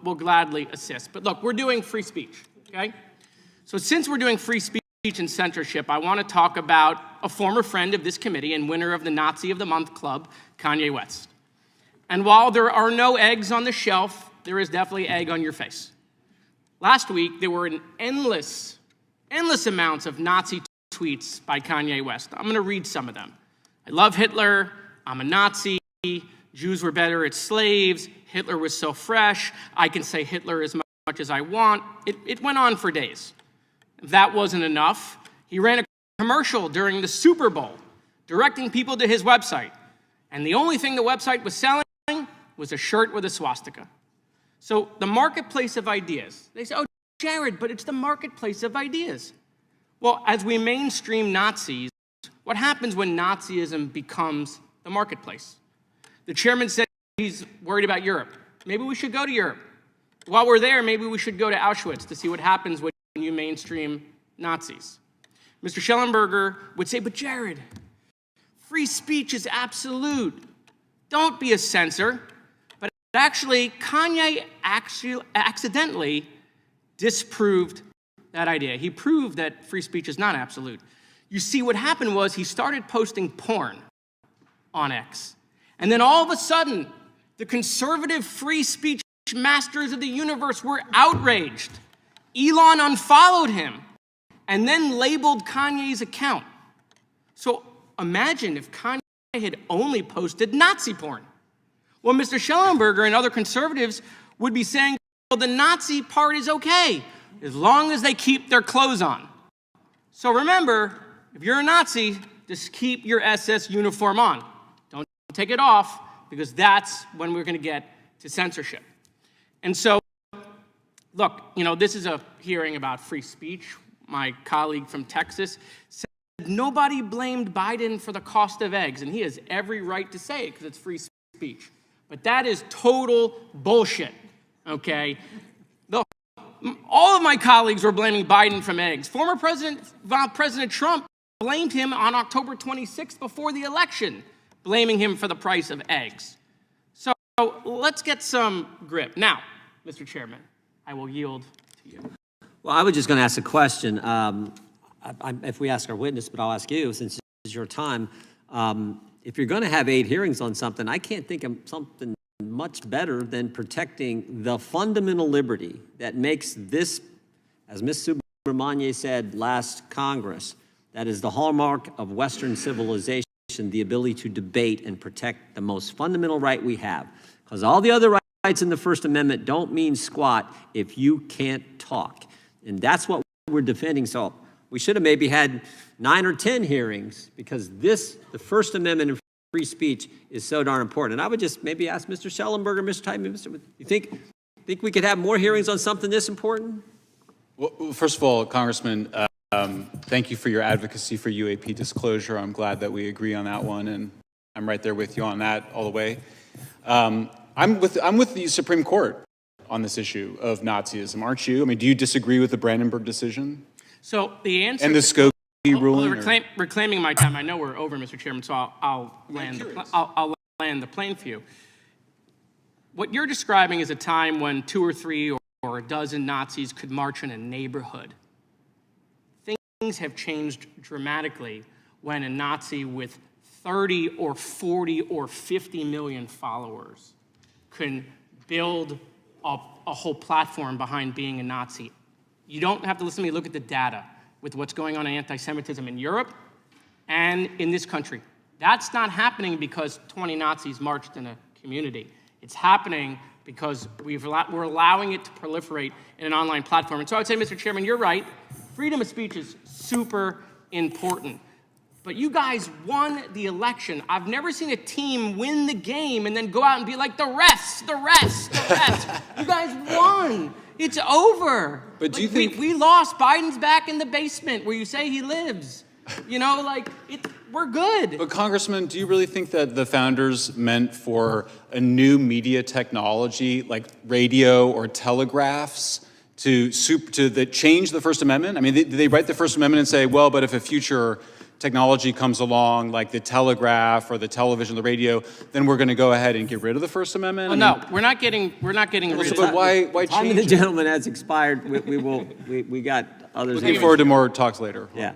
will gladly assist. But look, we're doing free speech, okay? So since we're doing free speech and censorship, I want to talk about a former friend of this committee and winner of the Nazi of the Month Club, Kanye West. And while there are no eggs on the shelf, there is definitely egg on your face. Last week, there were an endless amounts of Nazi tweets by Kanye West. I'm going to read some of them. I love Hitler. I'm a Nazi. Jews were better as slaves. Hitler was so fresh. I can say Hitler as much as I want. It went on for days. If that wasn't enough, he ran a commercial during the Super Bowl, directing people to his website. And the only thing the website was selling was a shirt with a swastika. So the marketplace of ideas. They say, oh, Jared, but it's the marketplace of ideas. Well, as we mainstream Nazis, what happens when Nazism becomes the marketplace? The chairman said he's worried about Europe. Maybe we should go to Europe. While we're there, maybe we should go to Auschwitz to see what happens when you mainstream Nazis. Mr. Schellenberger would say, but Jared, free speech is absolute. Don't be a censor. But actually, Kanye accidentally disproved that idea. He proved that free speech is not absolute. You see, what happened was he started posting porn on X. And then all of a sudden, the conservative free speech masters of the universe were outraged. Elon unfollowed him and then labeled Kanye's account. So imagine if Kanye had only posted Nazi porn. Well, Mr. Schellenberger and other conservatives would be saying, well, the Nazi part is okay, as long as they keep their clothes on. So remember, if you're a Nazi, just keep your SS uniform on. Don't take it off, because that's when we're going to get to censorship. And so, look, this is a hearing about free speech. My colleague from Texas said nobody blamed Biden for the cost of eggs, and he has every right to say it because it's free speech. But that is total bullshit, okay? Look, all of my colleagues were blaming Biden from eggs. Former President Trump blamed him on October 26th before the election, blaming him for the price of eggs. So let's get some grip. Now, Mr. Chairman, I will yield to you. Well, I was just going to ask a question. If we ask our witness, but I'll ask you since it's your time. If you're going to have 8 hearings on something, I can't think of something much better than protecting the fundamental liberty that makes this, as Ms. Subramanian said last Congress, that is the hallmark of Western civilization, the ability to debate and protect the most fundamental right we have. Because all the other rights in the First Amendment don't mean squat if you can't talk. And that's what we're defending. So we should have maybe had 9 or 10 hearings, because the First Amendment and free speech is so darn important. And I would just maybe ask Mr. Schellenberger, Mr. Tymon, you think we could have more hearings on something this important? Well, first of all, Congressman, thank you for your advocacy for UAP disclosure. I'm glad that we agree on that one, and I'm right there with you on that all the way. I'm with the Supreme Court on this issue of Nazism, aren't you? I mean, do you disagree with the Brandenburg decision? So the answer... And the Skokie ruling? Well, reclaiming my time, I know we're over, Mr. Chairman, so I'll land the plane for you. What you're describing is a time when 2 or 3 or a dozen Nazis could march in a neighborhood. Things have changed dramatically when a Nazi with 30 or 40 or 50 million followers can build a whole platform behind being a Nazi. You don't have to listen to me, look at the data with what's going on in anti-Semitism in Europe and in this country. That's not happening because 20 Nazis marched in a community. It's happening because we're allowing it to proliferate in an online platform. And so I would say, Mr. Chairman, you're right. Freedom of speech is super important. But you guys won the election. I've never seen a team win the game and then go out and be like, the refs. You guys won. It's over. But do you think... We lost. Biden's back in the basement where you say he lives. We're good. But Congressman, do you really think that the founders meant for a new media technology like radio or telegraphs to change the First Amendment? I mean, did they write the First Amendment and say, well, but if a future technology comes along, like the telegraph or the television, the radio, then we're going to go ahead and get rid of the First Amendment? Well, no, we're not getting rid of But it. why Time of change the it? gentleman has expired. We got others. Looking forward to more talks later. Yeah.